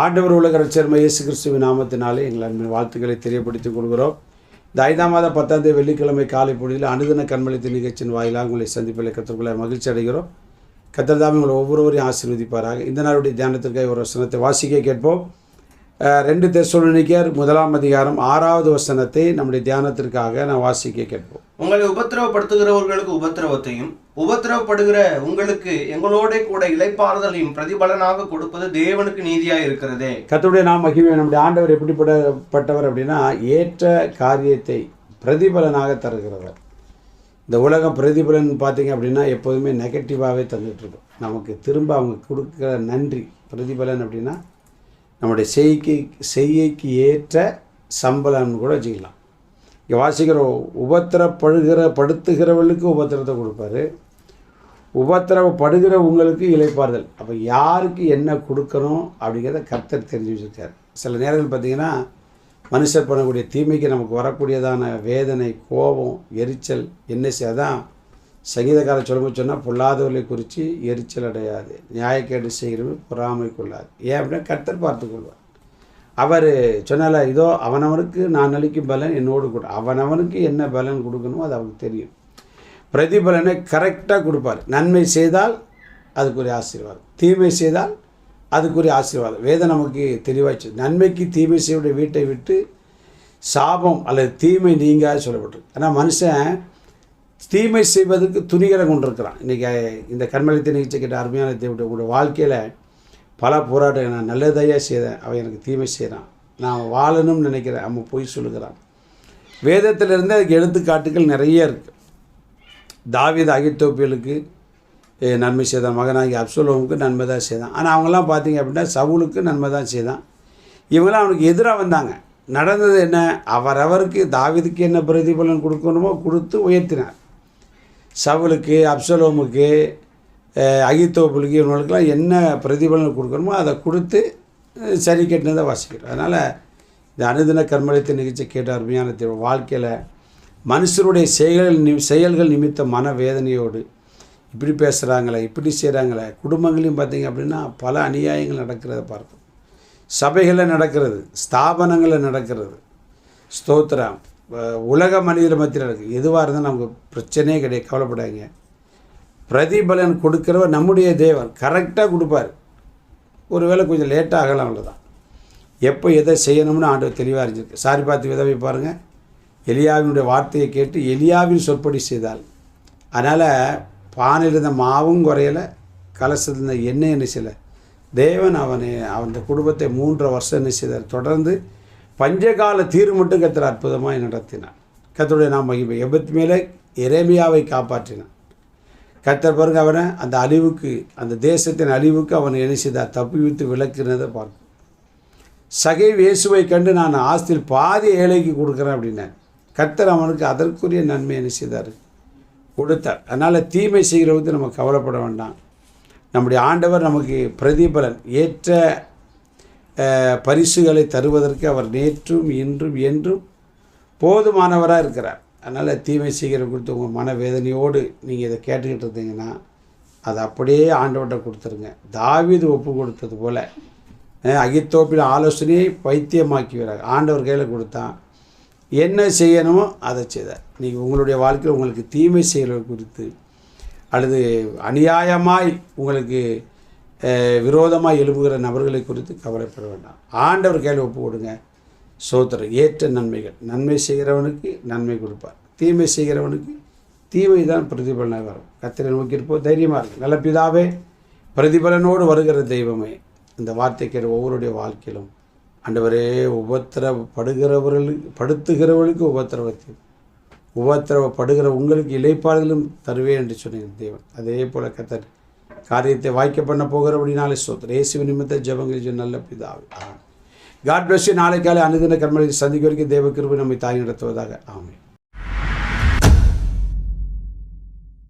ஆண்டவர் உலக ரட்சகர் இயேசு கிறிஸ்துவின் நாமத்தினாலே எங்கள் அன்பின் வாழ்த்துக்களை தெரியப்படுத்திக் கொள்கிறோம். இந்த 5ஆம் மாதம் 10ஆம் தேதி வெள்ளிக்கிழமை காலை பொழுதில் அனுதின கண்மளித்த நிகழ்ச்சியின் வாயிலாக உங்களை சந்திப்பில் கற்றுக்கொள்ள மகிழ்ச்சி அடைகிறோம். கர்த்தர் தாமே உங்களை ஒவ்வொருவரையும் ஆசீர்வதிப்பாராக. இந்த நாளுடைய தியானத்திற்காக ஒரு வசனத்தை வாசிக்க கேட்போம். 2 தெசலோனிக்கேயர் 1ஆம் அதிகாரம் 6வது வசனத்தை நம்முடைய தியானத்திற்காக நான் வாசிக்க கேட்போம். உங்களை உபத்திரவப்படுத்துகிறவர்களுக்கு உபத்திரவத்தையும் உபத்திரவப்படுகிற உங்களுக்கு எங்களோட கூட இளைப்பாறுதலையும் பிரதிபலனாக கொடுப்பது தேவனுக்கு நீதியாக இருக்கிறதே. கர்த்தருடைய நாம மகிமை. நம்முடைய ஆண்டவர் எப்படிப்பட்டவர் அப்படின்னா, ஏற்ற காரியத்தை பிரதிபலனாக தருகிறவர். இந்த உலகம் பிரதிபலன் பார்த்தீங்க அப்படின்னா எப்போதுமே நெகட்டிவாகவே தந்துட்டு இருக்கும். நமக்கு திரும்ப அவங்க கொடுக்குற நன்றி பிரதிபலன் அப்படின்னா நம்முடைய செய்கைக்கு ஏற்ற சம்பளம்னு கூட வச்சுக்கலாம். இங்கே வாசிக்கிற படுத்துகிறவர்களுக்கு உபத்திரத்தை கொடுப்பாரு, உபத்திரவப்படுகிற உங்களுக்கு இளைப்பாறுதல். அப்போ யாருக்கு என்ன கொடுக்கணும் அப்படிங்கிறத கர்த்தர் தெரிஞ்சு வச்சுருக்காரு. சில நேரங்கள் பார்த்திங்கன்னா மனுஷர் பண்ணக்கூடிய தீமைக்கு நமக்கு வரக்கூடியதான வேதனை, கோபம், எரிச்சல் என்ன அதான் சங்கீதக்காரர் சொன்னால் பொல்லாதவர்களை குறித்து எரிச்சல் அடையாது, நியாயக்கேடு செய்கிறவங்க பொறாமை கொள்ளாது. ஏன் அப்படின்னா கர்த்தர் பார்த்து கொள்வார். அவர் சொன்னால, இதோ அவனவனுக்கு நான் அளிக்கும் பலன் என்னோடு கூட. அவனவனுக்கு என்ன பலன் கொடுக்கணுமோ அது அவனுக்கு தெரியும். பிரதிபலனை கரெக்டாக கொடுப்பார். நன்மை செய்தால் அதுக்குரிய ஆசீர்வாதம், தீமை செய்தால் அதுக்குரிய ஆசீர்வாதம். வேதம் நமக்கு தெளிவாச்சு. நன்மைக்கு தீமை செய்ய வீட்டை விட்டு சாபம் அல்லது தீமை நீங்க சொல்லப்பட்டிருக்கு. ஆனால் மனுஷன் தீமை செய்வதற்கு துணிகரம் கொண்டிருக்கிறான். இன்றைக்கி இந்த கண்மளித்த நிகழ்ச்சி கேட்ட அருமையான தேவனுடைய உங்களோட வாழ்க்கையில் பல போராட்டம். நான் நல்லதையா செய்தேன், அவன் எனக்கு தீமை செய்கிறான், நான் வாழணும்னு நினைக்கிறேன், அவன் பொய் சொல்லுகிறான். வேதத்திலிருந்து அதுக்கு எடுத்துக்காட்டுகள் நிறைய இருக்குது. தாவீது அகித்தோப்பியலுக்கு நன்மை செய்தான், மகனாகி அப்சலோமுக்கு நன்மை தான் செய்தான். ஆனால் அவங்களாம் பார்த்தீங்க அப்படின்னா சவுலுக்கு நன்மை தான் செய்தான். இவங்களாம் அவனுக்கு எதிராக வந்தாங்க. நடந்தது என்ன? அவரவருக்கு தாவீதுக்கு என்ன பிரதிபலன் கொடுக்கணுமோ கொடுத்து உயர்த்தினார். சவுலுக்கு, அப்சலோமுக்கு, அகித்தோப்பிலுக்கு, இவங்களுக்கெல்லாம் என்ன பிரதிபலன் கொடுக்கணுமோ அதை கொடுத்து சரி கட்டினதை வாசிக்கிறோம். அதனால் இந்த அனுதின கர்மளித்த நிகழ்ச்சி கேட்ட அருமையான வாழ்க்கையில் மனுஷருடைய செயல்கள் நிமித்த மனவேதனையோடு இப்படி பேசுகிறாங்களே, இப்படி செய்கிறாங்களே. குடும்பங்களையும் பார்த்திங்க அப்படின்னா பல அநியாயங்கள் நடக்கிறத பார்க்கும். சபைகளில் நடக்கிறது, ஸ்தாபனங்களில் நடக்கிறது. ஸ்தோத்திரம். உலக மனிதர் மத்தியில் நடக்குது. எதுவாக இருந்தால் நமக்கு பிரச்சனையே கிடையாது, கவலைப்படாங்க. பிரதிபலன் கொடுக்கிறவர் நம்முடைய தேவன் கரெக்டாக கொடுப்பார். ஒருவேளை கொஞ்சம் லேட்டாக ஆகலாம், அவ்வளோதான். எப்போ எதை செய்யணும்னு ஆண்டவர் தெளிவாக இருந்துருக்கு. சாரி பார்த்து விதவை பாருங்கள். எலியாவினுடைய வார்த்தையை கேட்டு எலியாவின் சொற்படி செய்தால். அதனால் பானையில் இருந்த மாவும் குறையலை, கலசத்தில் இருந்த எண்ணெய் என்ன செய்யலை. தேவன் அந்த குடும்பத்தை 3 வருஷம் என்ன செய்தார். தொடர்ந்து பஞ்சகால தீர்வு மட்டும் கர்த்தர் அற்புதமாக நடத்தினார். கர்த்தருடைய நாம மகிமை. எபத் மேலே எரேமியாவை காப்பாற்றினான். கர்த்தர் பாருங்க, அவனை அந்த அழிவுக்கு, அந்த தேசத்தின் அழிவுக்கு அவனை என்ன செய்தார், தப்பிவித்து விளக்குனதை பார்க்கும். சகை இயேசுவை கண்டு நான் ஆஸ்தியில் பாதி ஏழைக்கு கொடுக்குறேன் அப்படின்னார். கர்த்தர் அவனுக்கு அதற்குரிய நன்மை என்ன செய்தார், கொடுத்தார். அதனால் தீமை செய்கிறவங்க நம்ம கவலைப்பட வேண்டாம். நம்முடைய ஆண்டவர் நமக்கு பிரதிபலன் ஏற்ற பரிசுகளை தருவதற்கு அவர் நேற்றும் இன்றும் என்றும் போதுமானவராக இருக்கிறார். அதனால் தீமை செய்கிற கொடுத்து உங்கள் மனவேதனையோடு நீங்கள் இதை கேட்டுக்கிட்டு இருந்தீங்கன்னா அதை அப்படியே ஆண்டவர்கிட்ட கொடுத்துருங்க. தாவீது ஒப்பு கொடுத்தது போல் அகித்தோப்பின் ஆலோசனையை பைத்தியமாக்கிவிறாங்க. ஆண்டவர் கையில் கொடுத்தான், என்ன செய்யணுமோ அதை செய்தார். நீங்கள் உங்களுடைய வாழ்க்கையில் உங்களுக்கு தீமை செய்கிறது குறித்து அல்லது அநியாயமாய் உங்களுக்கு விரோதமாக எழுப்புகிற நபர்களை குறித்து கவலைப்பட வேண்டாம். ஆண்டவர் கையில் ஒப்பு கொடுங்க. சோத்திரம். ஏற்ற நன்மைகள். நன்மை செய்கிறவனுக்கு நன்மை கொடுப்பார், தீமை செய்கிறவனுக்கு தீமை தான் பிரதிபலனாக வரும். கர்த்தரை நோக்கி இருப்போம், தைரியமாக இருக்கும். நல்ல பிதாவே, பிரதிபலனோடு வருகிற தெய்வமே, இந்த வார்த்தை கேட்க ஒவ்வொருடைய வாழ்க்கையிலும் ஆண்டவரே படுத்துகிறவர்களுக்கு உபத்திரவத்தையும் உபத்திரவப்படுகிற உங்களுக்கு இளைப்பாறுதலும் தருவேன் என்று சொன்ன தேவன். அதே போல் கர்த்தர் காரியத்தை வாய்க்க பண்ண போகிற அப்படின்னாலே சோத்திரம். இயேசுவின் நிமித்த ஜெபங்கள் நல்ல பிதாவே. God bless you. நாளை காலை அனுதின கர்மத்தை சந்திக்க வரைக்கும் தேவ கிருபை நம்மை தாய் நடத்துவதாக. ஆமென்.